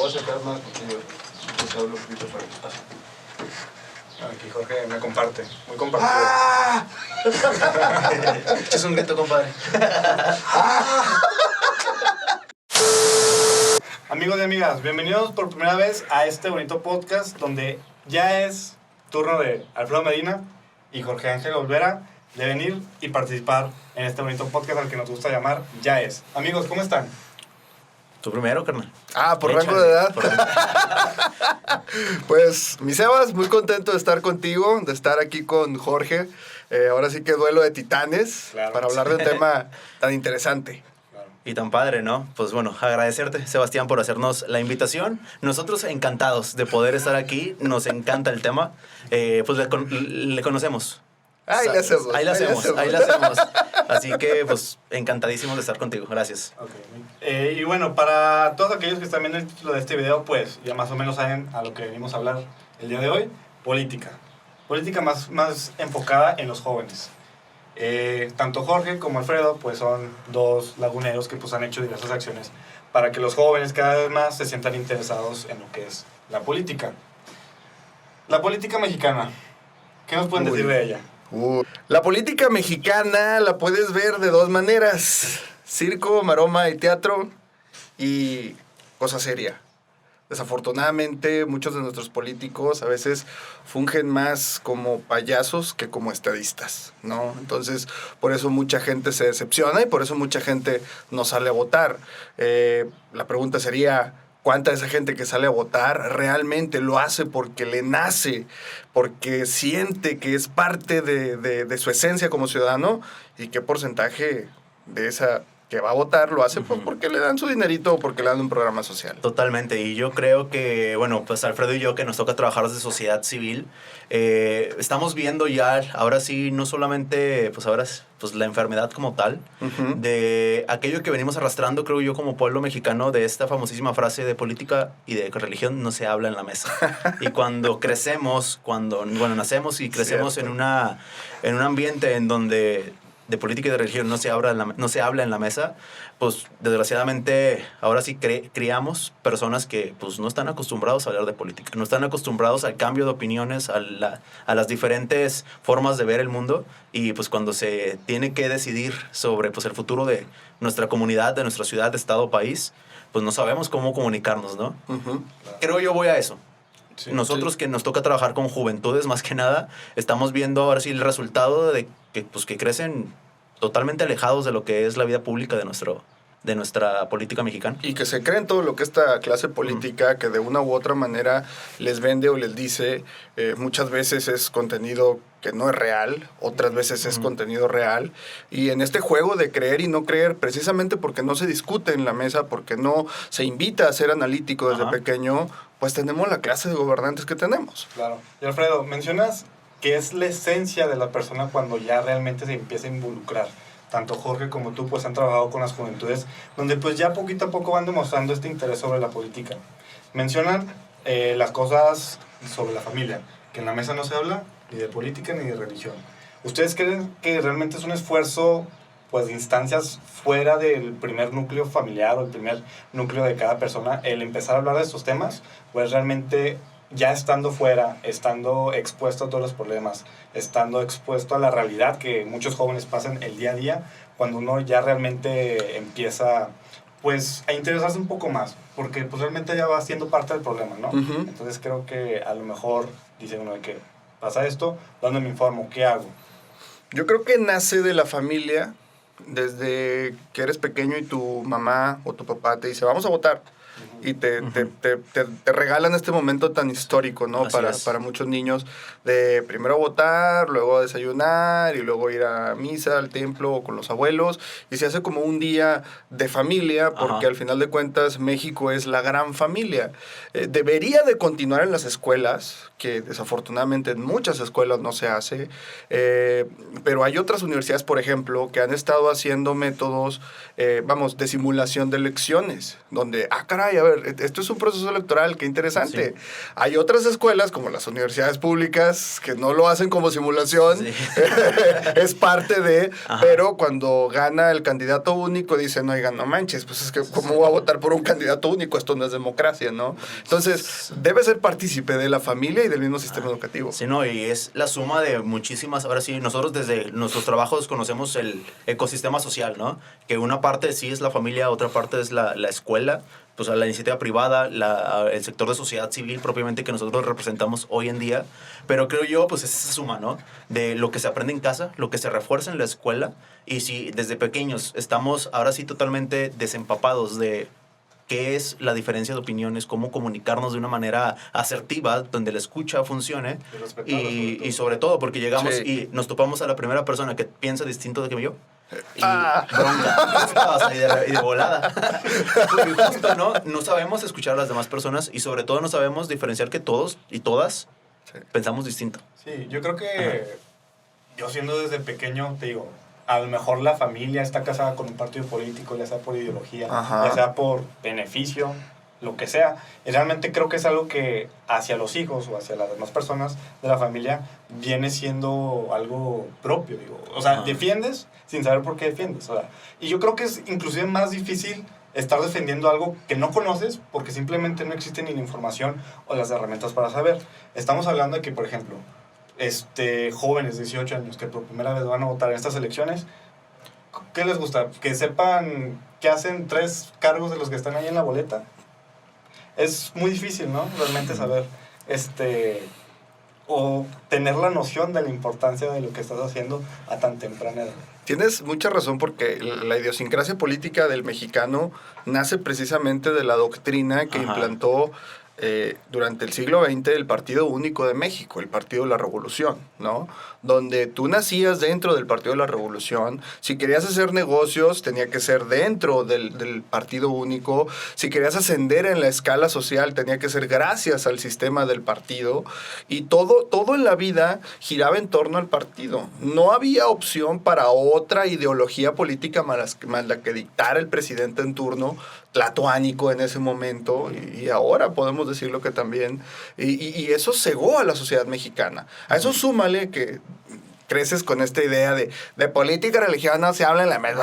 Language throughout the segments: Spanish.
voy a sacar más porque yo te hablo un poquito para el espacio. Aquí Jorge me comparte, muy compartido. ¡Ah! Es un grito, compadre. Amigos y amigas, bienvenidos por primera vez a este bonito podcast donde ya es turno de Alfredo Medina y Jorge Ángel Olvera de venir y participar en este bonito podcast al que nos gusta llamar Ya Es. Amigos, ¿cómo están? Tú primero, carnal. Por Échale. rango de edad. Pues, mi Sebas, muy contento de estar contigo, de estar aquí con Jorge. Ahora sí que duelo de titanes, Claro. para hablar de un tema tan interesante. Y tan padre, ¿no? Pues bueno, agradecerte, Sebastián, por hacernos la invitación. Nosotros encantados de poder estar aquí. Nos encanta el tema. Pues le conocemos. Ahí le hacemos. Ahí la hacemos. Así que, pues, encantadísimos de estar contigo. Gracias. Okay. Y bueno, para todos aquellos que están viendo el título de este video, pues ya más o menos saben a lo que venimos a hablar el día de hoy. Política. Política más enfocada en los jóvenes. Tanto Jorge como Alfredo pues son dos laguneros que pues han hecho diversas acciones para que los jóvenes cada vez más se sientan interesados en lo que es la política. La política mexicana, ¿qué nos pueden decir de ella? La política mexicana la puedes ver de dos maneras: circo, maroma y teatro, y cosa seria. Desafortunadamente, muchos de nuestros políticos a veces fungen más como payasos que como estadistas, ¿no? Entonces, por eso mucha gente se decepciona y por eso mucha gente no sale a votar. La pregunta sería: ¿cuánta de esa gente que sale a votar realmente lo hace porque le nace, porque siente que es parte de su esencia como ciudadano? ¿Y qué porcentaje de esa que va a votar lo hace pues porque le dan su dinerito o porque le dan un programa social? Totalmente, y yo creo que, bueno, pues Alfredo y yo, que nos toca trabajar desde sociedad civil, estamos viendo ya, ahora sí, no solamente, pues ahora pues la enfermedad como tal, de aquello que venimos arrastrando, creo yo, como pueblo mexicano, de esta famosísima frase de política y de religión no se habla en la mesa. Y cuando crecemos, nacemos y crecemos en un ambiente en donde de política y de religión no se habla en la mesa, pues desgraciadamente ahora sí criamos personas que pues no están acostumbrados a hablar de política, no están acostumbrados al cambio de opiniones, a las diferentes formas de ver el mundo, y pues cuando se tiene que decidir sobre pues el futuro de nuestra comunidad, de nuestra ciudad, estado, país, pues no sabemos cómo comunicarnos, ¿no? Creo yo voy a eso. Sí, nosotros que nos toca trabajar con juventudes, más que nada, estamos viendo ahora sí el resultado de que crecen totalmente alejados de lo que es la vida pública de nuestra política mexicana. Y que se creen todo lo que esta clase política, que de una u otra manera les vende o les dice, muchas veces es contenido que no es real, otras veces es contenido real. Y en este juego de creer y no creer, precisamente porque no se discute en la mesa, porque no se invita a ser analítico desde pequeño, pues tenemos la clase de gobernantes que tenemos. Claro. Y Alfredo, mencionas que es la esencia de la persona cuando ya realmente se empieza a involucrar. Tanto Jorge como tú pues han trabajado con las juventudes, donde pues ya poquito a poco van demostrando este interés sobre la política. Mencionan las cosas sobre la familia, que en la mesa no se habla ni de política ni de religión. ¿Ustedes creen que realmente es un esfuerzo pues de instancias fuera del primer núcleo familiar o el primer núcleo de cada persona el empezar a hablar de estos temas? ¿O es realmente ya estando fuera, estando expuesto a todos los problemas, estando expuesto a la realidad que muchos jóvenes pasan el día a día, cuando uno ya realmente empieza pues a interesarse un poco más? Porque pues realmente ya va siendo parte del problema, ¿no? Entonces creo que a lo mejor dice uno de que pasa esto, ¿dónde me informo? ¿Qué hago? Yo creo que nace de la familia, desde que eres pequeño y tu mamá o tu papá te dice, vamos a votar. Y te regalan este momento tan histórico, ¿no? Para muchos niños, de primero votar, luego desayunar y luego ir a misa, al templo o con los abuelos. Y se hace como un día de familia, porque al final de cuentas México es la gran familia. Debería de continuar en las escuelas, que desafortunadamente en muchas escuelas no se hace. Pero hay otras universidades, por ejemplo, que han estado haciendo métodos, de simulación de elecciones, donde, caray, a ver, ver, esto es un proceso electoral, qué interesante. Sí. Hay otras escuelas, como las universidades públicas, que no lo hacen como simulación, sí. Es parte de, pero cuando gana el candidato único, dicen, oigan, no manches, pues es que, ¿cómo voy a votar por un candidato único? Esto no es democracia, ¿no? Entonces, debe ser partícipe de la familia y del mismo sistema educativo. Sí, no, y es la suma de muchísimas, ahora sí, nosotros desde nuestros trabajos conocemos el ecosistema social, ¿no? Que una parte sí es la familia, otra parte es la escuela, pues la iniciativa privada, el sector de sociedad civil propiamente que nosotros representamos hoy en día, pero creo yo, pues es esa suma, ¿no? De lo que se aprende en casa, lo que se refuerza en la escuela, y si desde pequeños estamos ahora sí totalmente desempapados de qué es la diferencia de opiniones, cómo comunicarnos de una manera asertiva, donde la escucha funcione, y sobre todo porque llegamos y nos topamos a la primera persona que piensa distinto de que yo. Y bronca, y de volada. Y justo, no sabemos escuchar a las demás personas y sobre todo no sabemos diferenciar que todos y todas pensamos distinto. Sí, yo creo que yo siendo desde pequeño, te digo, a lo mejor la familia está casada con un partido político, ya sea por ideología, ya sea por beneficio, lo que sea. Y realmente creo que es algo que hacia los hijos o hacia las demás personas de la familia viene siendo algo propio, digo. O sea, defiendes sin saber por qué defiendes. O sea, y yo creo que es inclusive más difícil estar defendiendo algo que no conoces porque simplemente no existe ni la información o las herramientas para saber. Estamos hablando de que, por ejemplo, jóvenes de 18 años que por primera vez van a votar en estas elecciones, ¿qué les gusta? ¿Que sepan qué hacen 3 cargos de los que están ahí en la boleta? Es muy difícil, ¿no? Realmente saber, o tener la noción de la importancia de lo que estás haciendo a tan temprana edad. Tienes mucha razón porque la idiosincrasia política del mexicano nace precisamente de la doctrina que implantó durante el siglo XX el Partido Único de México, el Partido de la Revolución, ¿no? Donde tú nacías dentro del Partido de la Revolución, si querías hacer negocios tenía que ser dentro del Partido Único, si querías ascender en la escala social tenía que ser gracias al sistema del partido, y todo en la vida giraba en torno al partido. No había opción para otra ideología política más la que dictara el presidente en turno, tlatoánico en ese momento, y ahora podemos decirlo que también, y eso cegó a la sociedad mexicana. A eso súmale que creces con esta idea de política religiosa se habla en la mesa.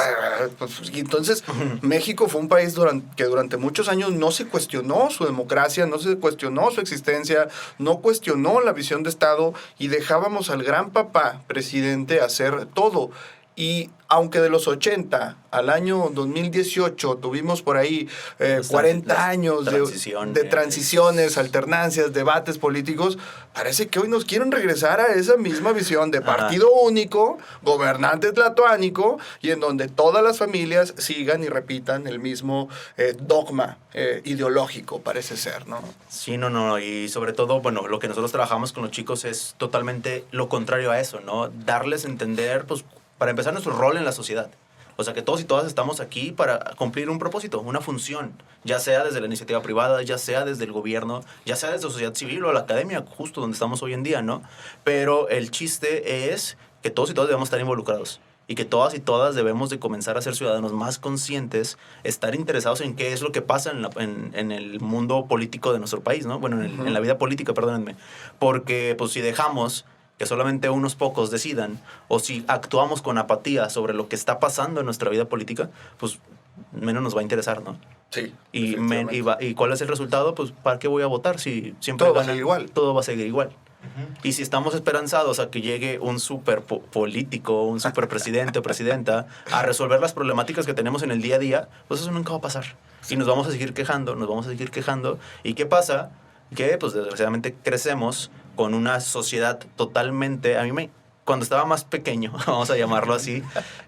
Y entonces México fue un país que durante muchos años no se cuestionó su democracia, no se cuestionó su existencia, no cuestionó la visión de Estado, y dejábamos al gran papá presidente hacer todo. Y aunque de los 80 al año 2018 tuvimos por ahí 40 años de transiciones, alternancias, debates políticos, parece que hoy nos quieren regresar a esa misma visión de partido único, gobernante tlatoánico, y en donde todas las familias sigan y repitan el mismo dogma ideológico, parece ser, ¿no? Sí, no, y sobre todo, bueno, lo que nosotros trabajamos con los chicos es totalmente lo contrario a eso, ¿no? Darles a entender, pues, para empezar, nuestro rol en la sociedad. O sea, que todos y todas estamos aquí para cumplir un propósito, una función, ya sea desde la iniciativa privada, ya sea desde el gobierno, ya sea desde la sociedad civil o la academia, justo donde estamos hoy en día, ¿no? Pero el chiste es que todos y todas debemos estar involucrados y que todas y todas debemos de comenzar a ser ciudadanos más conscientes, estar interesados en qué es lo que pasa en el mundo político de nuestro país, ¿no? Bueno, en la vida política, perdónenme. Porque, pues, si dejamos que solamente unos pocos decidan, o si actuamos con apatía sobre lo que está pasando en nuestra vida política, pues menos nos va a interesar, ¿no? Sí. ¿Y cuál es el resultado? Pues ¿para qué voy a votar si siempre todo va a seguir igual? Todo va a seguir igual. Y si estamos esperanzados a que llegue un super político, un super presidente o presidenta a resolver las problemáticas que tenemos en el día a día, pues eso nunca va a pasar. Y nos vamos a seguir quejando. ¿Y qué pasa? Que pues desgraciadamente crecemos con una sociedad totalmente... Cuando estaba más pequeño, vamos a llamarlo así,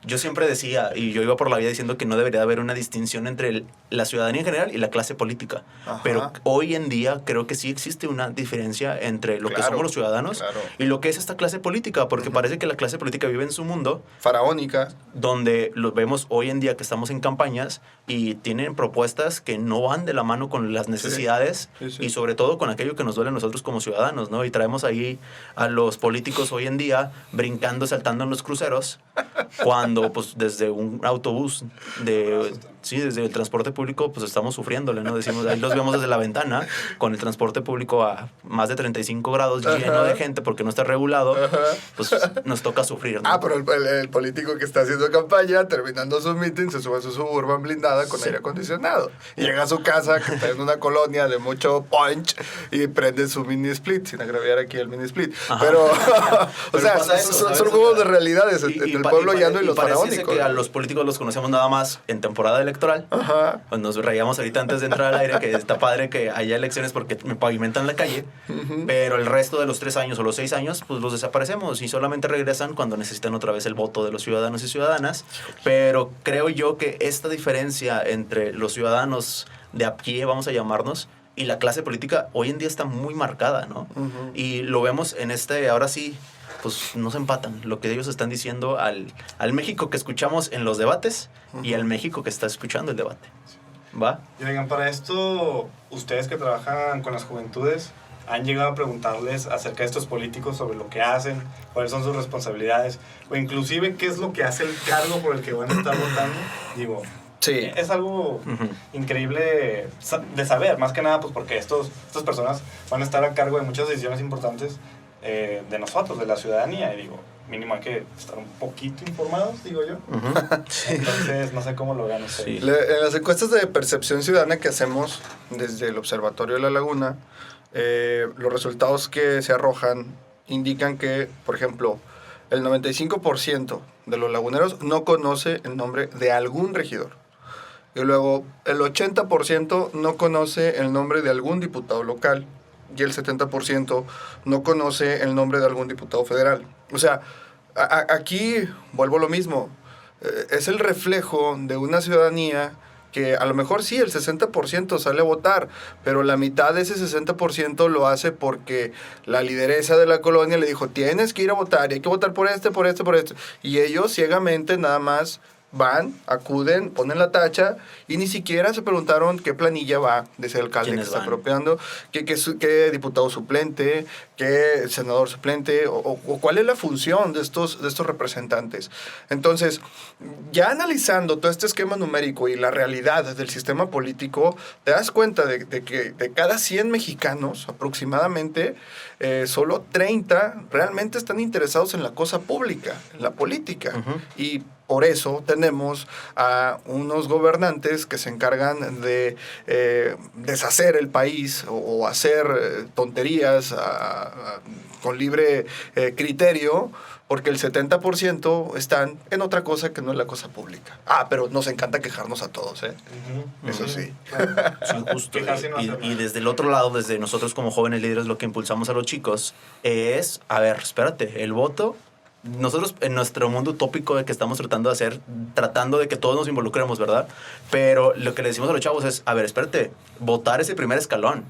yo siempre decía, y yo iba por la vida diciendo que no debería haber una distinción entre la ciudadanía en general y la clase política. Pero hoy en día creo que sí existe una diferencia entre lo que somos los ciudadanos y lo que es esta clase política, porque parece que la clase política vive en su mundo faraónica, donde lo vemos hoy en día que estamos en campañas y tienen propuestas que no van de la mano con las necesidades y sobre todo con aquello que nos duele a nosotros como ciudadanos, ¿no? Y traemos ahí a los políticos hoy en día brincando, saltando en los cruceros, cuando pues desde un autobús de Sí, desde el transporte público pues estamos sufriéndole, ¿no? Decimos, ahí los vemos desde la ventana con el transporte público a más de 35 grados lleno de gente porque no está regulado, pues nos toca sufrir, ¿no? Pero el político que está haciendo campaña, terminando su meeting, se sube a su Suburban blindada con aire acondicionado. Y llega a su casa, que está en una colonia de mucho punch, y prende su mini split, sin agraviar aquí el mini split. Pero, o sea, pasa eso, son ¿sabes? juegos de realidades entre el pueblo llano y los pareciese faraónicos. que a los políticos los conocemos nada más en temporada electoral. Pues nos reíamos ahorita antes de entrar al aire que está padre que haya elecciones porque me pavimentan la calle, pero el resto de los 3 años o los 6 años, pues los desaparecemos y solamente regresan cuando necesitan otra vez el voto de los ciudadanos y ciudadanas. Pero creo yo que esta diferencia entre los ciudadanos de a pie, vamos a llamarnos, y la clase política hoy en día está muy marcada, ¿no? Y lo vemos en ahora sí, pues no se empatan lo que ellos están diciendo al México que escuchamos en los debates y al México que está escuchando el debate. ¿Va? Y oigan, para esto, ustedes que trabajan con las juventudes, ¿han llegado a preguntarles acerca de estos políticos sobre lo que hacen, cuáles son sus responsabilidades, o inclusive qué es lo que hace el cargo por el que van a estar votando? Digo, Sí. es algo increíble de saber, más que nada pues porque estas personas van a estar a cargo de muchas decisiones importantes de nosotros, de la ciudadanía, y digo, mínimo hay que estar un poquito informados, digo yo. Entonces, no sé cómo lo vean ustedes. Sí. En las encuestas de percepción ciudadana que hacemos desde el Observatorio de la Laguna, los resultados que se arrojan indican que, por ejemplo, el 95% de los laguneros no conoce el nombre de algún regidor. Y luego el 80% no conoce el nombre de algún diputado local. Y el 70% no conoce el nombre de algún diputado federal. O sea, aquí vuelvo a lo mismo. Es el reflejo de una ciudadanía que a lo mejor sí, el 60% sale a votar, pero la mitad de ese 60% lo hace porque la lideresa de la colonia le dijo, tienes que ir a votar, y hay que votar por este, por este, por este. Y ellos ciegamente nada más van, acuden, ponen la tacha y ni siquiera se preguntaron qué planilla va de ese alcalde que está apropiando, qué diputado suplente, qué senador suplente o cuál es la función de estos representantes. Entonces, ya analizando todo este esquema numérico y la realidad del sistema político, te das cuenta de que de cada 100 mexicanos aproximadamente, solo 30 realmente están interesados en la cosa pública, en la política. Y por eso tenemos a unos gobernantes que se encargan de deshacer el país o hacer tonterías con libre criterio, porque el 70% están en otra cosa que no es la cosa pública. Pero nos encanta quejarnos a todos, ¿eh? Eso sí. Claro. Sí, justo. Y desde el otro lado, desde nosotros como jóvenes líderes, lo que impulsamos a los chicos es, a ver, espérate, el voto... Nosotros en nuestro mundo utópico de que estamos tratando de hacer, tratando de que todos nos involucremos, ¿verdad? Pero lo que le decimos a los chavos es, a ver, espérate, votar es el primer escalón.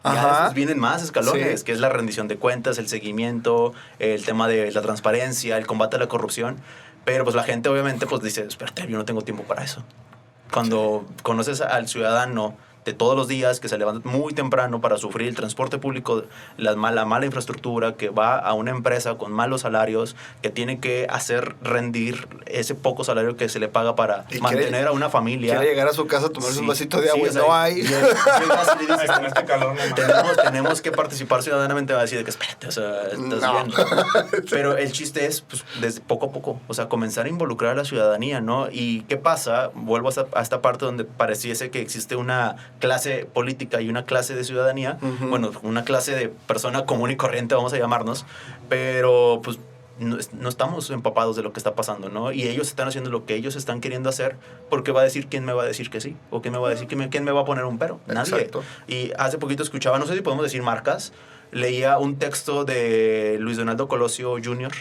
Ya después vienen más escalones, que es la rendición de cuentas, el seguimiento, el tema de la transparencia, el combate a la corrupción. Pero pues la gente obviamente pues dice, espérate, yo no tengo tiempo para eso. Cuando conoces al ciudadano de todos los días que se levanta muy temprano para sufrir el transporte público, la mala infraestructura, que va a una empresa con malos salarios, que tiene que hacer rendir ese poco salario que se le paga para mantener a una familia. Quiere llegar a su casa a tomarse un vasito de agua y no hay. Con este calor tenemos que participar ciudadanamente, va a decir de que espérate, o sea, estás bien. Pero el chiste es, pues, desde poco a poco, o sea, comenzar a involucrar a la ciudadanía, ¿no? ¿Y qué pasa? Vuelvo a esta parte donde pareciese que existe una clase política y una clase de ciudadanía, bueno, una clase de persona común y corriente, vamos a llamarnos, pero pues no estamos empapados de lo que está pasando, ¿no? Y ellos están haciendo lo que ellos están queriendo hacer, porque va a decir quién me va a decir que sí, o quién me va a decir quién me va a poner un pero. Nadie. Exacto. Y hace poquito escuchaba, no sé si podemos decir marcas, leía un texto de Luis Donaldo Colosio Jr.,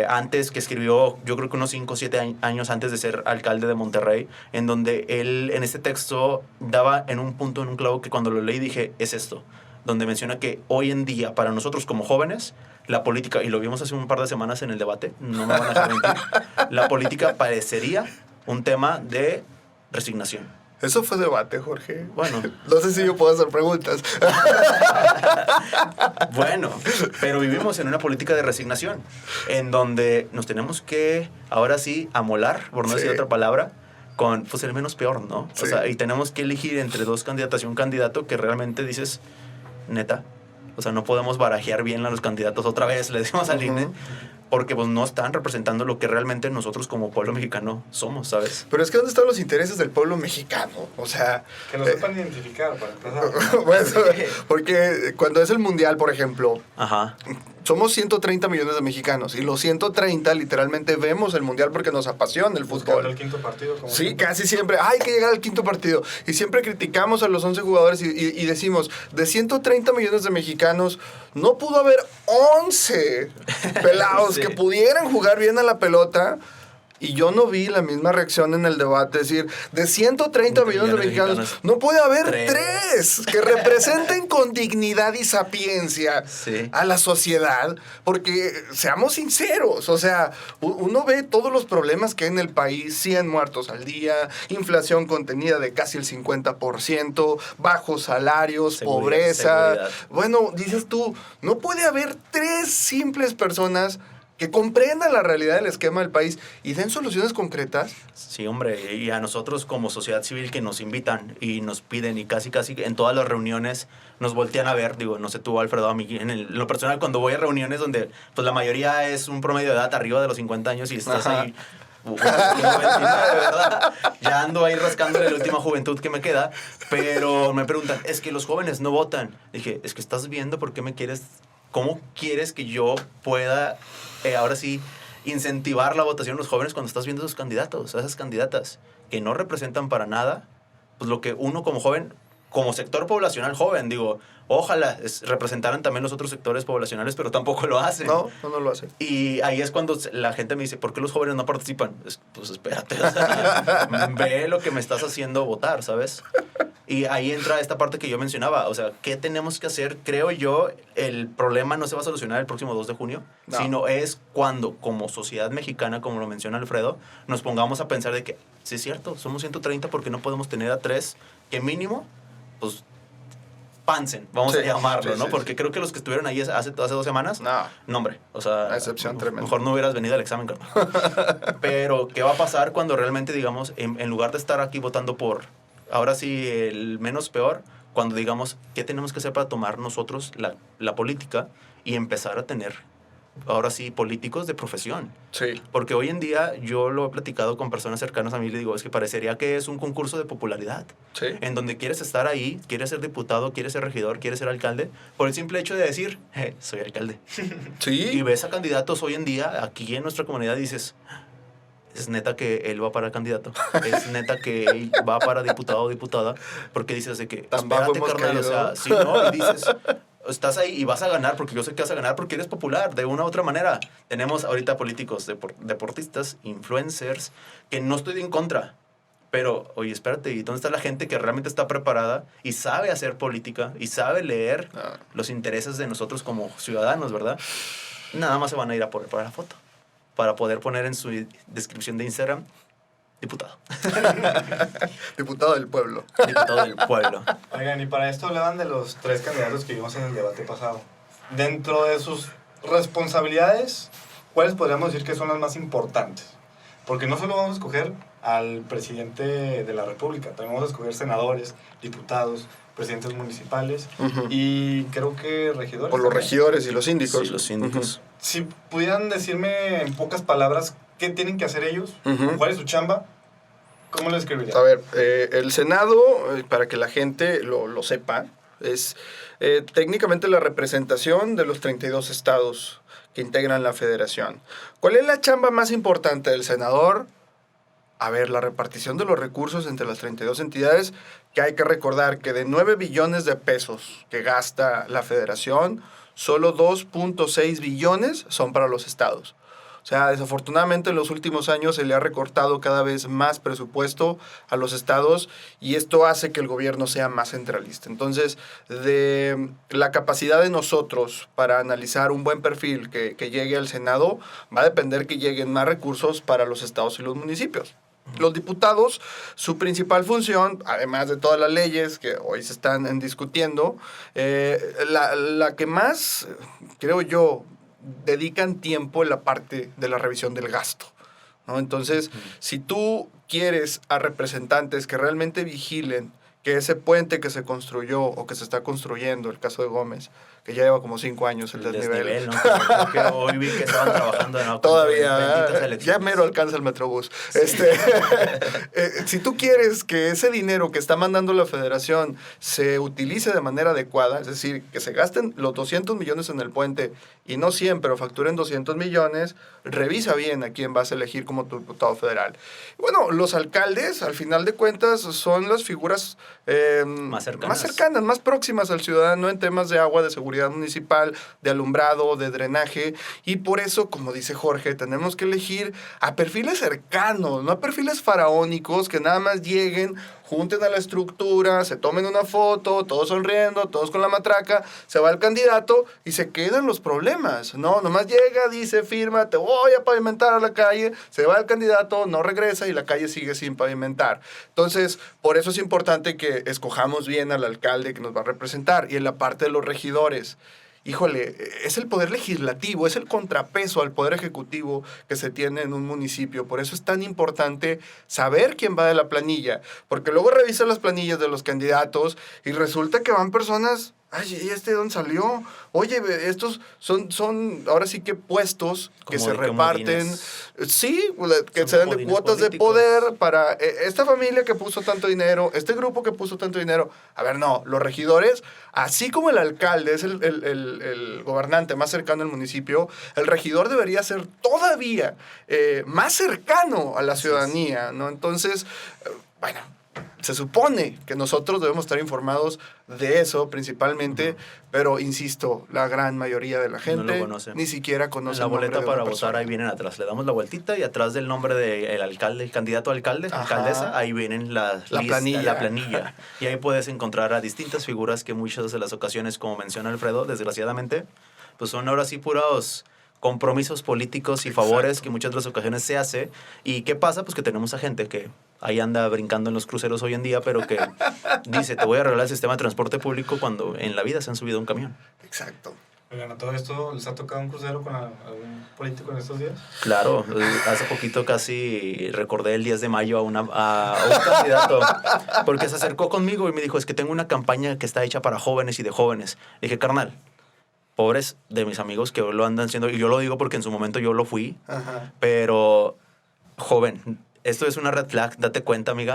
antes, que escribió, yo creo que unos 5 o 7 años antes de ser alcalde de Monterrey, en donde él, en este texto, daba en un punto, en un clavo, que cuando lo leí dije, es esto, donde menciona que hoy en día, para nosotros como jóvenes, la política, y lo vimos hace un par de semanas en el debate, no me van a dejar mentir, la política parecería un tema de resignación. Eso fue debate, Jorge. Bueno. No sé si yo puedo hacer preguntas. Bueno, pero vivimos en una política de resignación, en donde nos tenemos que, ahora sí, amolar, por no decir otra palabra, con pues el menos peor, ¿no? Sí. O sea, y tenemos que elegir entre dos candidatas y un candidato que realmente dices, neta, o sea, no podemos barajear bien a los candidatos otra vez, le decimos al INE, porque pues no están representando lo que realmente nosotros como pueblo mexicano somos, ¿sabes? Pero es que ¿dónde están los intereses del pueblo mexicano? O sea... Que lo sepan identificar, para empezar. bueno, porque cuando es el mundial, por ejemplo, Ajá. somos 130 millones de mexicanos y los 130 literalmente vemos el mundial porque nos apasiona el Buscando el fútbol. quinto partido. Como Sí, siempre. casi siempre. Hay que llegar al quinto partido. Y siempre criticamos a los 11 jugadores y decimos, de 130 millones de mexicanos, no pudo haber 11 pelados Sí. que pudieran jugar bien a la pelota. Y yo no vi la misma reacción en el debate. Es decir, de 130 millones de mexicanos, no puede haber tres que representen con dignidad y sapiencia Sí. a la sociedad. Porque, seamos sinceros, o sea, uno ve todos los problemas que hay en el país: 100 muertos al día, inflación contenida de casi el 50%, bajos salarios, pobreza. Seguridad. Bueno, dices tú, no puede haber tres simples personas que comprendan la realidad del esquema del país y den soluciones concretas. Sí, hombre, y a nosotros como sociedad civil que nos invitan y nos piden y casi en todas las reuniones nos voltean a ver, digo, no sé tú, Alfredo, a mí en lo personal cuando voy a reuniones donde pues la mayoría es un promedio de edad arriba de los 50 años y estás Ajá. ahí... de verdad, ya ando ahí rascándole la última juventud que me queda, pero me preguntan, es que los jóvenes no votan. Dije, es que estás viendo por qué me quieres, cómo quieres que yo pueda ahora sí incentivar la votación de los jóvenes cuando estás viendo a esos candidatos, a esas candidatas que no representan para nada pues lo que uno como joven, como sector poblacional joven, digo, ojalá representaran también los otros sectores poblacionales, pero tampoco lo hacen. No lo hace. Y ahí es cuando la gente me dice, ¿por qué los jóvenes no participan? Pues espérate, o sea, ve lo que me estás haciendo votar, ¿sabes? Y ahí entra esta parte que yo mencionaba, o sea, ¿qué tenemos que hacer? Creo yo, el problema no se va a solucionar el próximo 2 de junio, No. sino es cuando, como sociedad mexicana, como lo menciona Alfredo, nos pongamos a pensar de que, sí es cierto, somos 130 porque no podemos tener a 3 que mínimo, pues, pancen, vamos Sí, a llamarlo, sí, ¿no? sí, Porque sí. creo que los que estuvieron ahí hace 2 semanas, no, hombre, o sea, Una excepción tremenda. mejor no hubieras venido al examen, carnal. Pero, ¿qué va a pasar cuando realmente, digamos, en lugar de estar aquí votando por, ahora sí, el menos peor, cuando digamos, ¿qué tenemos que hacer para tomar nosotros la política y empezar a tener, ahora sí, políticos de profesión? Sí. Porque hoy en día yo lo he platicado con personas cercanas a mí y le digo, es que parecería que es un concurso de popularidad. Sí. En donde quieres estar ahí, quieres ser diputado, quieres ser regidor, quieres ser alcalde, por el simple hecho de decir, soy alcalde. Y Sí. ves a candidatos hoy en día, aquí en nuestra comunidad, y dices, es neta que él va para candidato, es neta que él va para diputado o diputada, porque dices de que, Tan bajo espérate, hemos carnal, o caído. sea, si no, y dices, estás ahí y vas a ganar, porque yo sé que vas a ganar porque eres popular, de una u otra manera. Tenemos ahorita políticos, deportistas, influencers, que no estoy en contra, pero, oye, espérate, ¿y dónde está la gente que realmente está preparada y sabe hacer política y sabe leer Ah. los intereses de nosotros como ciudadanos, ¿verdad? Nada más se van a ir a poner para la foto, para poder poner en su descripción de Instagram, diputado, Diputado del pueblo. diputado del pueblo. Oigan, y para esto hablaban de los 3 candidatos que vimos en el debate pasado. Dentro de sus responsabilidades, ¿cuáles podríamos decir que son las más importantes? Porque no solo vamos a escoger al presidente de la República, también vamos a escoger senadores, diputados, presidentes municipales Ujú. y creo que regidores. Por los también. regidores y los síndicos. Sí, los síndicos. Si pudieran decirme en pocas palabras qué tienen que hacer ellos, Ujú. cuál es su chamba, ¿cómo lo describirían? A ver, el Senado, para que la gente lo sepa, es técnicamente la representación de los 32 estados que integran la federación. ¿Cuál es la chamba más importante del senador? A ver, la repartición de los recursos entre las 32 entidades, que hay que recordar que de 9 billones de pesos que gasta la federación, solo 2.6 billones son para los estados. O sea, desafortunadamente en los últimos años se le ha recortado cada vez más presupuesto a los estados y esto hace que el gobierno sea más centralista. Entonces, de la capacidad de nosotros para analizar un buen perfil que llegue al Senado, va a depender que lleguen más recursos para los estados y los municipios. Los diputados, su principal función, además de todas las leyes que hoy se están discutiendo, la que más, creo yo, dedican tiempo en la parte de la revisión del gasto. ¿no? Entonces, si tú quieres a representantes que realmente vigilen que ese puente que se construyó o que se está construyendo, el caso de Gómez, que ya lleva como 5 años el desnivel. ¿no? Que hoy vi que estaban trabajando en Todavía, benditas ya mero alcanza el Metrobús. Si tú quieres que ese dinero que está mandando la federación se utilice de manera adecuada, es decir, que se gasten los 200 millones en el puente y no 100, pero facturen 200 millones, revisa bien a quién vas a elegir como tu diputado federal. Bueno, los alcaldes, al final de cuentas, son las figuras más cercanas, más próximas al ciudadano en temas de agua, de seguridad municipal, de alumbrado, de drenaje, y por eso, como dice Jorge, tenemos que elegir a perfiles cercanos, no a perfiles faraónicos que nada más lleguen, junten a la estructura, se tomen una foto, todos sonriendo, todos con la matraca, se va el candidato y se quedan los problemas, ¿no? Nomás llega, dice, firma, te voy a pavimentar a la calle, se va el candidato, no regresa y la calle sigue sin pavimentar. Entonces, por eso es importante que escojamos bien al alcalde que nos va a representar. Y en la parte de los regidores, híjole, es el poder legislativo, es el contrapeso al poder ejecutivo que se tiene en un municipio. Por eso es tan importante saber quién va de la planilla, porque luego revisas las planillas de los candidatos y resulta que van personas... Ay, ¿y este de dónde salió? Oye, estos son ahora sí que puestos que se reparten. Sí, que se dan de cuotas de poder para esta familia que puso tanto dinero, este grupo que puso tanto dinero. A ver, no, los regidores, así como el alcalde es el gobernante más cercano al municipio, el regidor debería ser todavía más cercano a la ciudadanía, ¿no? Entonces, bueno... Se supone que nosotros debemos estar informados de eso principalmente, pero insisto, la gran mayoría de la gente ni siquiera conoce la boleta para votar. Persona. Ahí vienen atrás. Le damos la vueltita y atrás del nombre del alcalde, el candidato a alcalde, alcaldesa, ahí vienen la planilla. Y ahí puedes encontrar a distintas figuras que muchas de las ocasiones, como menciona Alfredo, desgraciadamente, pues son ahora sí puros compromisos políticos y favores que muchas de las ocasiones se hace. ¿Y qué pasa? Pues que tenemos a gente que ahí anda brincando en los cruceros hoy en día, pero que dice, te voy a arreglar el sistema de transporte público cuando en la vida se han subido a un camión. Exacto. Oigan, ¿a todo esto les ha tocado un crucero con algún político en estos días? Claro, hace poquito casi recordé el 10 de mayo a un candidato, porque se acercó conmigo y me dijo, es que tengo una campaña que está hecha para jóvenes y de jóvenes. Le dije, carnal, pobres de mis amigos que lo andan haciendo, y yo lo digo porque en su momento yo lo fui, pero joven, esto es una red flag, date cuenta, amigo.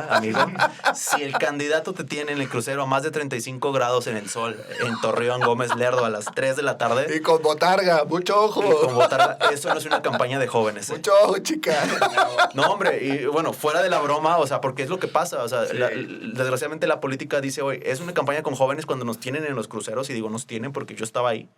Si el candidato te tiene en el crucero a más de 35 grados en el sol, en Torreón, Gómez Lerdo, a las 3 de la tarde. Y con botarga, mucho ojo. Y con botarga, eso no es una campaña de jóvenes. Mucho ojo, chica. No, hombre, y bueno, fuera de la broma, o sea, porque es lo que pasa. O sea, sí. Desgraciadamente la política dice hoy, es una campaña con jóvenes cuando nos tienen en los cruceros, y digo, nos tienen porque yo estaba ahí.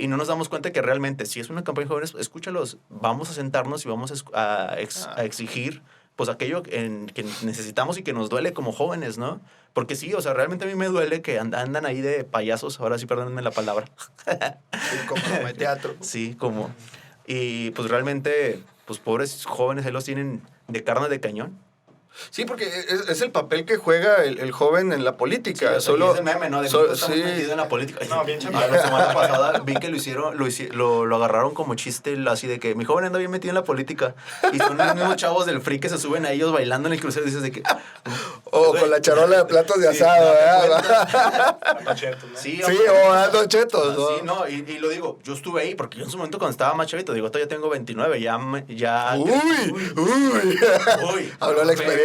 Y no nos damos cuenta que realmente, si es una campaña de jóvenes, escúchalos, vamos a sentarnos y vamos a exigir pues aquello que necesitamos y que nos duele como jóvenes, ¿no? Porque sí, o sea, realmente a mí me duele que andan ahí de payasos, ahora sí, perdónenme la palabra. Sí, como de teatro. Sí, como... Y pues realmente, pues pobres jóvenes, ahí los tienen de carne de cañón. Sí, porque es el papel que juega el joven en la política. Sí, o sea, solo es el meme, ¿no? De estamos metidos en la política. No, bien champion. La semana pasada vi que lo agarraron como chiste, así de que mi joven anda bien metido en la política. Y son los mismos chavos del free que se suben a ellos bailando en el crucero y dices de que... O con la charola de platos de asado, ¿verdad? Chetos, ¿no? Sí, o dando chetos, ¿no? Sí, no, y lo digo, yo estuve ahí porque yo en su momento cuando estaba más chavito, digo, todavía tengo 29, ya... Uy. Habló la experiencia.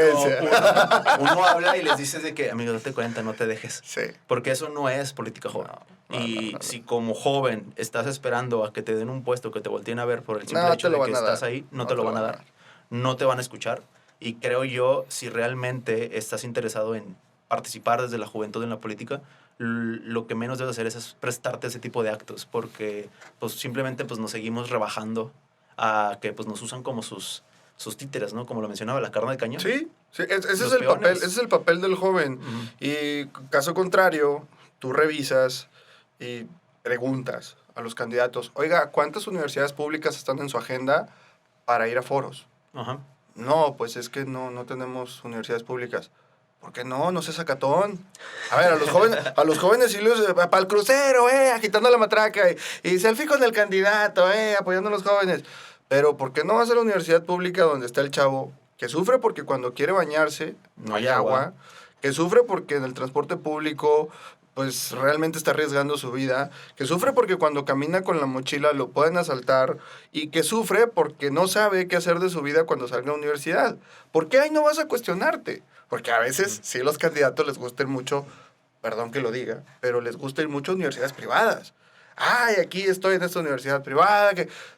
Uno habla y les dices de que, amigo, date cuenta, no te dejes. Sí. Porque eso no es política joven. No. Si como joven estás esperando a que te den un puesto, que te volteen a ver por el simple hecho de que estás ahí, no te lo van a dar. No te van a escuchar. Y creo yo, si realmente estás interesado en participar desde la juventud en la política, lo que menos debes hacer es prestarte a ese tipo de actos, porque pues simplemente pues nos seguimos rebajando a que pues nos usan como sus títeres, ¿no? Como lo mencionaba, la carne de cañón. Sí, ese es el papel del joven. Y caso contrario, tú revisas y preguntas a los candidatos, oiga, ¿cuántas universidades públicas están en su agenda para ir a foros? Ajá. No, pues es que no tenemos universidades públicas. ¿Por qué no? No seas sacatón. A ver, a los jóvenes sí los... Para el crucero, agitando la matraca. Y selfie con el candidato, apoyando a los jóvenes. Pero ¿por qué no vas a la universidad pública donde está el chavo que sufre porque cuando quiere bañarse no hay agua, que sufre porque en el transporte público pues realmente está arriesgando su vida, que sufre porque cuando camina con la mochila lo pueden asaltar y que sufre porque no sabe qué hacer de su vida cuando salga a la universidad? ¿Por qué ahí no vas a cuestionarte? Porque a veces sí los candidatos les gusta ir mucho, perdón que lo diga, pero les gusta ir mucho a universidades privadas. Ay, aquí estoy en esta universidad privada.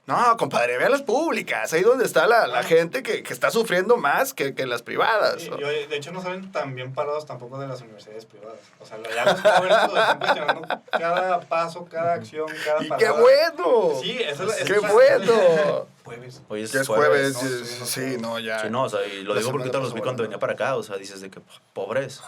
No, compadre, ve a las públicas. Ahí donde está la gente que está sufriendo más que las privadas. Sí, de hecho, no salen tan bien parados tampoco de las universidades privadas. O sea, ya los jóvenes lo están cuestionando cada paso, cada acción, cada ¡Y palabra. qué bueno! Sí, eso es... ¡Qué bueno! Jueves. Hoy Que es jueves. ¿no? Sí, no, ya. Sí, no, o sea, y lo La digo porque semana ahorita los vi pasada, cuando ¿no? venía para acá, o sea, dices de que pobres.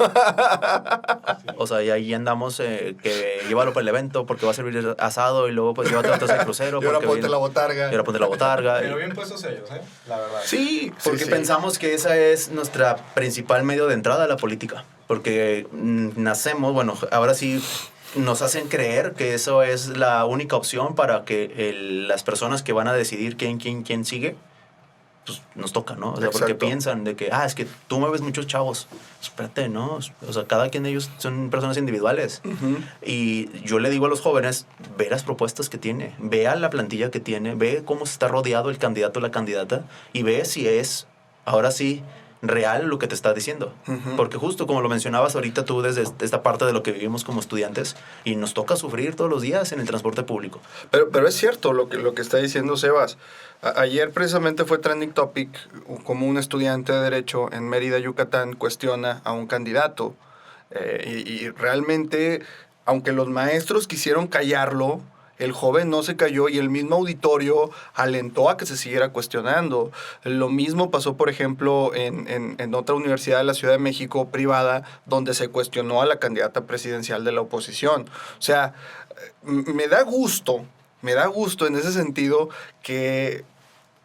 O sea, y ahí andamos que llévalo para el evento porque va a servir asado y luego pues llévate otros al crucero. Y ahora porque ponte viene- la botarga. Y ahora ponte la botarga. Pero bien puestos ellos, la verdad. Sí, Porque sí. pensamos que esa es nuestra principal medio de entrada a la política. Porque nacemos, bueno, ahora sí nos hacen creer que eso es la única opción para que las personas que van a decidir quién sigue, pues nos toca, ¿no? O sea, porque Exacto. piensan de que, es que tú mueves muchos chavos. Espérate, ¿no? O sea, cada quien de ellos son personas individuales. Ujú. Y yo le digo a los jóvenes, ve las propuestas que tiene, ve a la plantilla que tiene, ve cómo está rodeado el candidato o la candidata y ve si es, ahora sí, real lo que te está diciendo. Ujú. Porque justo como lo mencionabas ahorita tú desde esta parte de lo que vivimos como estudiantes y nos toca sufrir todos los días en el transporte público. Pero es cierto lo que está diciendo Sebas. Ayer precisamente fue trending topic como un estudiante de Derecho en Mérida, Yucatán, cuestiona a un candidato. Y realmente, aunque los maestros quisieron callarlo, el joven no se cayó y el mismo auditorio alentó a que se siguiera cuestionando. Lo mismo pasó, por ejemplo, en otra universidad de la Ciudad de México, privada, donde se cuestionó a la candidata presidencial de la oposición. O sea, me da gusto en ese sentido que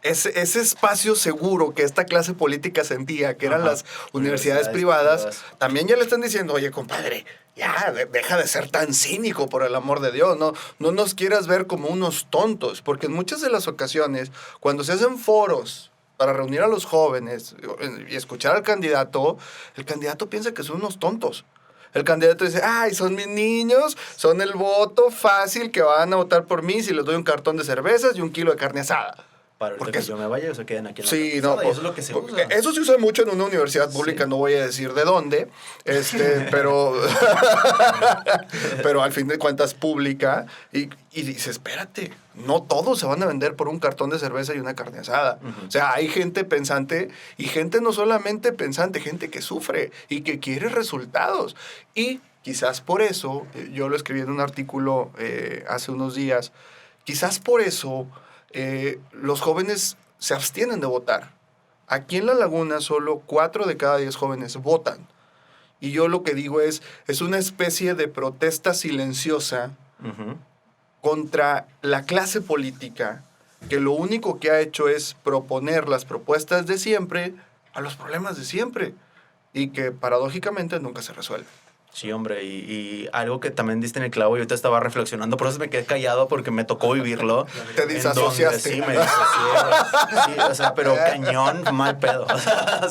ese espacio seguro que esta clase política sentía, que eran Ajá. las universidades privadas, también ya le están diciendo, oye, compadre, ya, deja de ser tan cínico, por el amor de Dios, no nos quieras ver como unos tontos, porque en muchas de las ocasiones, cuando se hacen foros para reunir a los jóvenes y escuchar al candidato, el candidato piensa que son unos tontos. El candidato dice, ay, son mis niños, son el voto fácil que van a votar por mí si les doy un cartón de cervezas y un kilo de carne asada. Para ahorita Porque que yo me vaya, o se queden aquí en la Sí, calzada, no, y eso es lo que se usa. eso se usa mucho en una universidad pública, Sí. no voy a decir de dónde, pero pero al fin de cuentas pública y dice, espérate, no todos se van a vender por un cartón de cerveza y una carne asada. Ujú. O sea, hay gente pensante y gente no solamente pensante, gente que sufre y que quiere resultados. Y quizás por eso, yo lo escribí en un artículo hace unos días, quizás por eso los jóvenes se abstienen de votar. Aquí en La Laguna solo 4 de cada 10 jóvenes votan. Y yo lo que digo es una especie de protesta silenciosa Ujú. contra la clase política que lo único que ha hecho es proponer las propuestas de siempre a los problemas de siempre y que paradójicamente nunca se resuelven. Sí, hombre, y algo que también diste en el clavo, yo te estaba reflexionando, por eso me quedé callado porque me tocó vivirlo. Te en disasociaste. donde Sí, me disocié. Sí, o sea, pero cañón, mal pedo.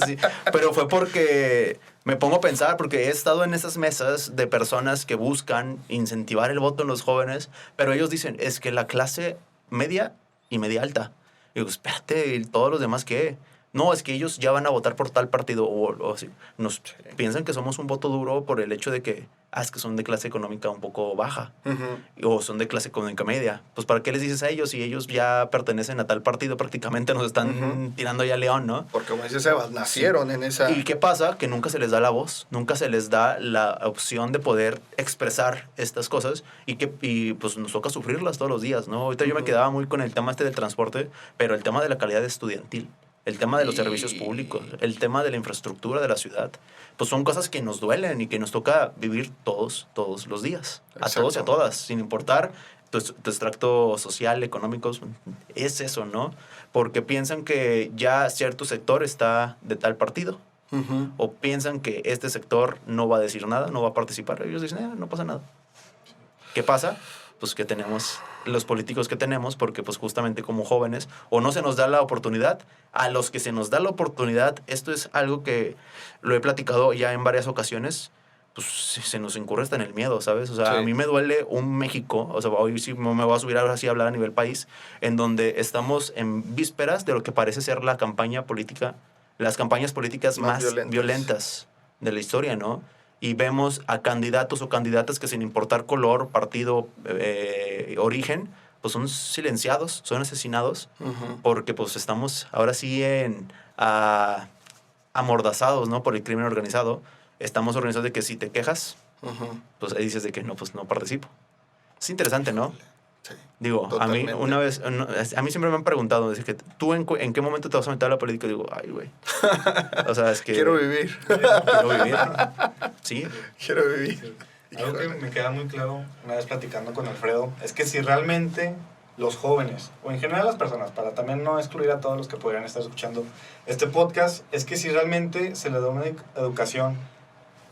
Sí, pero fue porque me pongo a pensar, porque he estado en esas mesas de personas que buscan incentivar el voto en los jóvenes, pero ellos dicen, es que la clase media y media alta. Y digo, espérate, ¿y todos los demás qué? No, es que ellos ya van a votar por tal partido o así. Nos piensan que somos un voto duro por el hecho de que, es que son de clase económica un poco baja o son de clase económica media. Pues, ¿para qué les dices a ellos si ellos ya pertenecen a tal partido? Prácticamente nos están tirando ya león, ¿no? Porque como dice Sebas, nacieron en esa... ¿Y qué pasa? Que nunca se les da la voz, nunca se les da la opción de poder expresar estas cosas y pues nos toca sufrirlas todos los días, ¿no? Ahorita yo me quedaba muy con el tema del transporte, pero el tema de la calidad estudiantil, el tema de los servicios públicos, el tema de la infraestructura de la ciudad, pues son cosas que nos duelen y que nos toca vivir todos los días, a Exacto. todos y a todas, sin importar tu extracto social, económico, es eso, ¿no? Porque piensan que ya cierto sector está de tal partido, Ujú. o piensan que este sector no va a decir nada, no va a participar. Ellos dicen, no pasa nada. ¿Qué pasa? pues que tenemos, los políticos que tenemos, porque pues justamente como jóvenes o no se nos da la oportunidad, a los que se nos da la oportunidad, esto es algo que lo he platicado ya en varias ocasiones, pues se nos incurre hasta en el miedo, ¿sabes? O sea, Sí. a mí me duele un México, o sea, hoy sí me voy a subir ahora sí a hablar a nivel país, en donde estamos en vísperas de lo que parece ser la campaña política, las campañas políticas Más más violentas. violentas de la historia, ¿no? Y vemos a candidatos o candidatas que sin importar color, partido, origen, pues son silenciados, son asesinados, Ujú. porque pues estamos ahora sí amordazados, ¿no? Por el crimen organizado. Estamos organizados de que si te quejas, Ujú. pues ahí dices de que no, pues no participo. Es interesante, ¿no? Sí. Digo, Totalmente. a mí una vez, a mí siempre me han preguntado, decir que tú en qué momento te vas a meter a la política. Y digo, ay, güey. O sea, es que... Quiero vivir. Quiero vivir. Sí. Quiero vivir. Algo que me queda muy claro una vez platicando con Alfredo es que si realmente los jóvenes, o en general las personas, para también no excluir a todos los que podrían estar escuchando este podcast, es que si realmente se les da una educación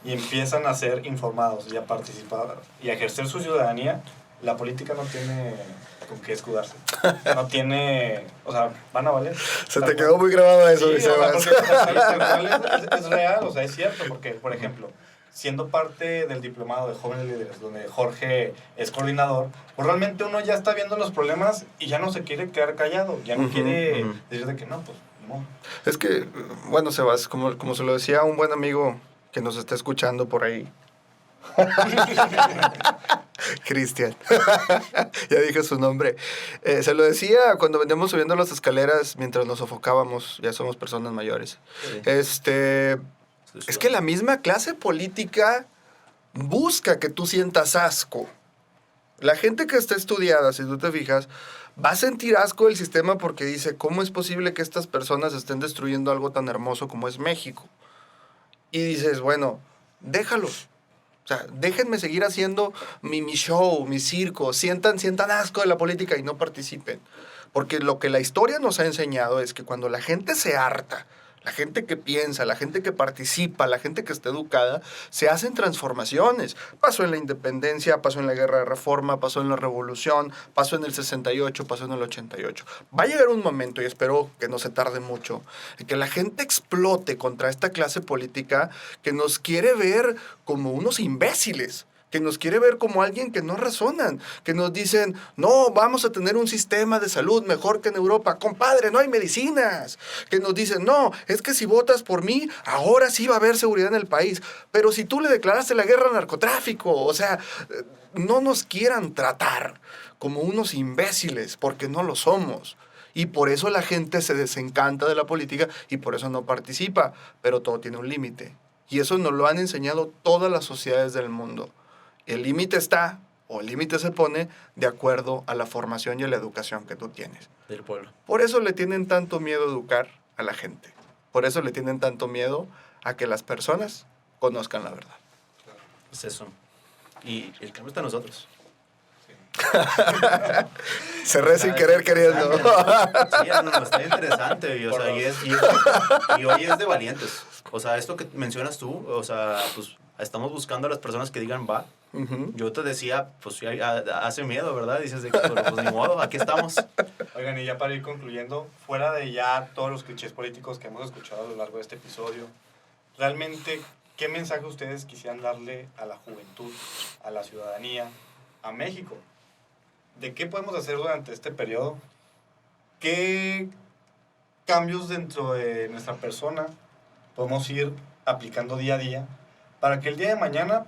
y empiezan a ser informados y a participar y a ejercer su ciudadanía, la política no tiene con qué escudarse. No tiene, o sea, van a valer. Se Tal te cual. quedó muy grabado eso, Sí, mi o sea, Sebas. porque, o sea, tal cual es real, o sea, es cierto, porque, por ejemplo, siendo parte del diplomado de jóvenes líderes, donde Jorge es coordinador, pues realmente uno ya está viendo los problemas y ya no se quiere quedar callado, ya no Ujú, quiere ujú. decir de que no, pues no. Es que, bueno, Sebas, como se lo decía un buen amigo que nos está escuchando por ahí. Cristian. Ya dije su nombre. Se lo decía cuando veníamos subiendo las escaleras mientras nos sofocábamos. Ya somos personas mayores. Sí. Es que la misma clase política busca que tú sientas asco. La gente que está estudiada, si tú te fijas, va a sentir asco del sistema porque dice, ¿cómo es posible que estas personas estén destruyendo algo tan hermoso como es México? Y dices, bueno, déjalos. O sea, déjenme seguir haciendo mi show, mi circo. Sientan asco de la política y no participen. Porque lo que la historia nos ha enseñado es que cuando la gente se harta, la gente que piensa, la gente que participa, la gente que está educada, se hacen transformaciones. Pasó en la independencia, pasó en la guerra de reforma, pasó en la revolución, pasó en el 68, pasó en el 88. Va a llegar un momento, y espero que no se tarde mucho, en que la gente explote contra esta clase política que nos quiere ver como unos imbéciles, que nos quiere ver como alguien que no razonan, que nos dicen, no, vamos a tener un sistema de salud mejor que en Europa. Compadre, no hay medicinas. Que nos dicen, no, es que si votas por mí, ahora sí va a haber seguridad en el país. Pero si tú le declaraste la guerra al narcotráfico, o sea, no nos quieran tratar como unos imbéciles, porque no lo somos. Y por eso la gente se desencanta de la política y por eso no participa. Pero todo tiene un límite. Y eso nos lo han enseñado todas las sociedades del mundo. El límite está, o el límite se pone, de acuerdo a la formación y a la educación que tú tienes. Del pueblo. Por eso le tienen tanto miedo a educar a la gente. Por eso le tienen tanto miedo a que las personas conozcan la verdad. Es eso. Y el cambio está en nosotros. Cerré sin querer queriendo. Sí, no, está interesante. Y, o sea, y hoy es de valientes. O sea, esto que mencionas tú, o sea, pues estamos buscando a las personas que digan va. Ujú. Yo te decía, pues ya hace miedo, ¿verdad? Dices de que, pero pues ni modo, aquí estamos. Oigan, y ya para ir concluyendo, fuera de ya todos los clichés políticos que hemos escuchado a lo largo de este episodio, realmente, ¿qué mensaje ustedes quisieran darle a la juventud, a la ciudadanía, a México? ¿De qué podemos hacer durante este periodo? ¿Qué cambios dentro de nuestra persona podemos ir aplicando día a día para que el día de mañana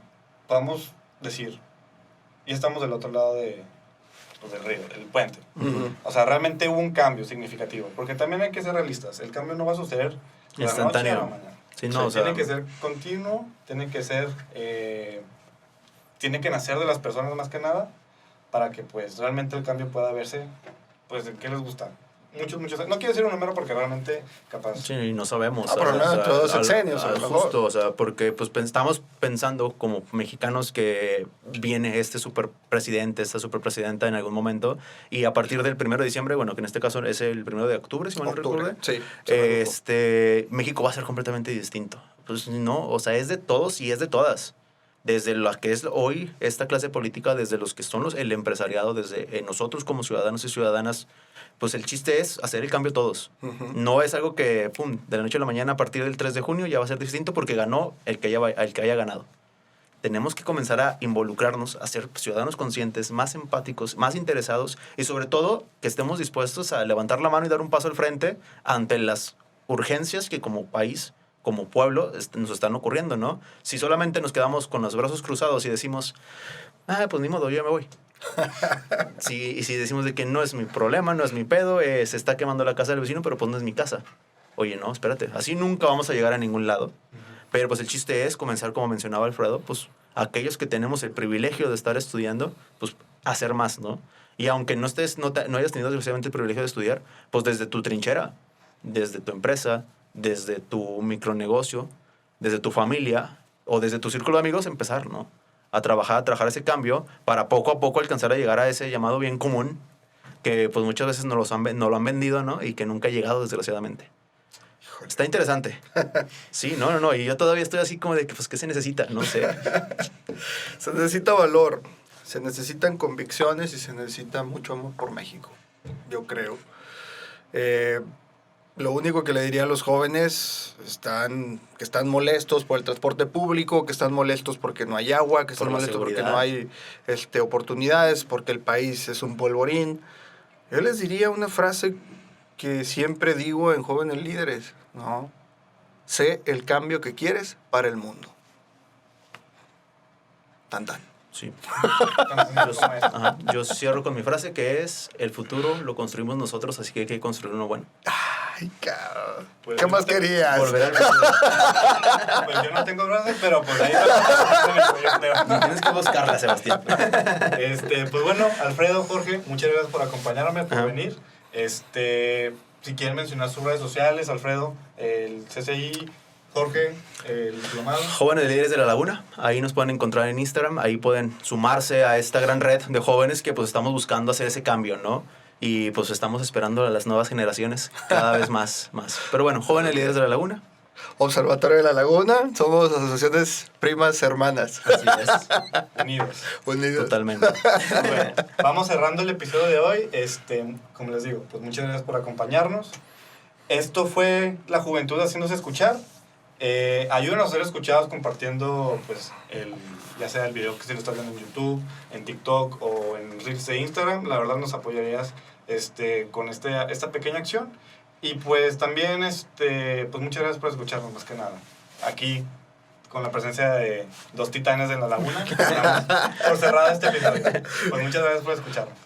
podamos decir, ya estamos del otro lado del río, del puente? Ujú. O sea, realmente hubo un cambio significativo, porque también hay que ser realistas. El cambio no va a suceder de la noche a Instantáneo. la mañana. Sí, no, O sea, o sea, tiene que ser continuo, tiene que ser, tiene que nacer de las personas más que nada, para que pues realmente el cambio pueda verse, pues, ¿en qué les gusta? Muchos, no quiero decir un número porque realmente capaz... sí, no sabemos. Ah, pero no, dentro de 2 sexenios, a lo mejor. Justo, o sea, porque pues estamos pensando como mexicanos que viene este superpresidente, esta superpresidenta en algún momento, y a partir del 1 de diciembre, bueno, que en este caso es el 1 de octubre, si mal no Octubre, recuerdo, sí. México va a ser completamente distinto. Pues no, o sea, es de todos y es de todas. desde la que es hoy esta clase política, desde los que son el empresariado, desde nosotros como ciudadanos y ciudadanas, pues el chiste es hacer el cambio todos. No es algo que, pum, de la noche a la mañana a partir del 3 de junio ya va a ser distinto porque ganó el que haya ganado. Tenemos que comenzar a involucrarnos, a ser ciudadanos conscientes, más empáticos, más interesados y sobre todo que estemos dispuestos a levantar la mano y dar un paso al frente ante las urgencias que como país, como pueblo, nos están ocurriendo, ¿no? Si solamente nos quedamos con los brazos cruzados y decimos, pues ni modo, yo ya me voy. Y si decimos de que no es mi problema, no es mi pedo, se está quemando la casa del vecino, pero pues no es mi casa. Oye, no, espérate, así nunca vamos a llegar a ningún lado. Pero pues el chiste es comenzar, como mencionaba Alfredo, pues aquellos que tenemos el privilegio de estar estudiando, pues hacer más, ¿no? Y aunque no hayas tenido desgraciadamente el privilegio de estudiar, pues desde tu trinchera, desde tu empresa, desde tu micronegocio, desde tu familia o desde tu círculo de amigos, empezar, ¿no? A trabajar ese cambio para poco a poco alcanzar a llegar a ese llamado bien común que pues muchas veces no lo han vendido, ¿no? Y que nunca ha llegado, desgraciadamente. Está interesante. Sí, no. Y yo todavía estoy así como de que, pues, ¿qué se necesita? No sé. Se necesita valor, se necesitan convicciones y se necesita mucho amor por México, yo creo. Lo único que le diría a los jóvenes que están molestos por el transporte público, que están molestos porque no hay agua, que están molestos porque no hay oportunidades, porque el país es un polvorín. Yo les diría una frase que siempre digo en Jóvenes Líderes, ¿no? Sé el cambio que quieres para el mundo. Tan. Sí. Yo cierro con mi frase que es, el futuro lo construimos nosotros, así que hay que construir uno bueno. Ay, cabrón. Pues ¿Qué más querías? Volver al Pues yo no tengo frase, pero pues ahí Tienes que buscarla, Sebastián. Pues bueno, Alfredo, Jorge, muchas gracias por acompañarme, por venir. Si quieren mencionar sus redes sociales, Alfredo, el CCI, Jorge, el diplomado. Jóvenes Líderes de la Laguna, ahí nos pueden encontrar en Instagram, ahí pueden sumarse a esta gran red de jóvenes que pues estamos buscando hacer ese cambio, ¿no? Y pues estamos esperando a las nuevas generaciones cada vez más. Pero bueno, Jóvenes Líderes de la Laguna. Observatorio de la Laguna, somos asociaciones primas hermanas. Así es. Unidos. Totalmente. Bueno, vamos cerrando el episodio de hoy. Como les digo, pues muchas gracias por acompañarnos. Esto fue La Juventud Haciéndose Escuchar. Ayúdenos a ser escuchados compartiendo pues ya sea el video que se lo está viendo en YouTube, en TikTok o en Reels de Instagram. La verdad nos apoyarías con esta pequeña acción. Y pues también pues muchas gracias por escucharnos, más que nada. Aquí con la presencia de dos titanes de la laguna, por cerrada este episodio. Pues muchas gracias por escucharnos.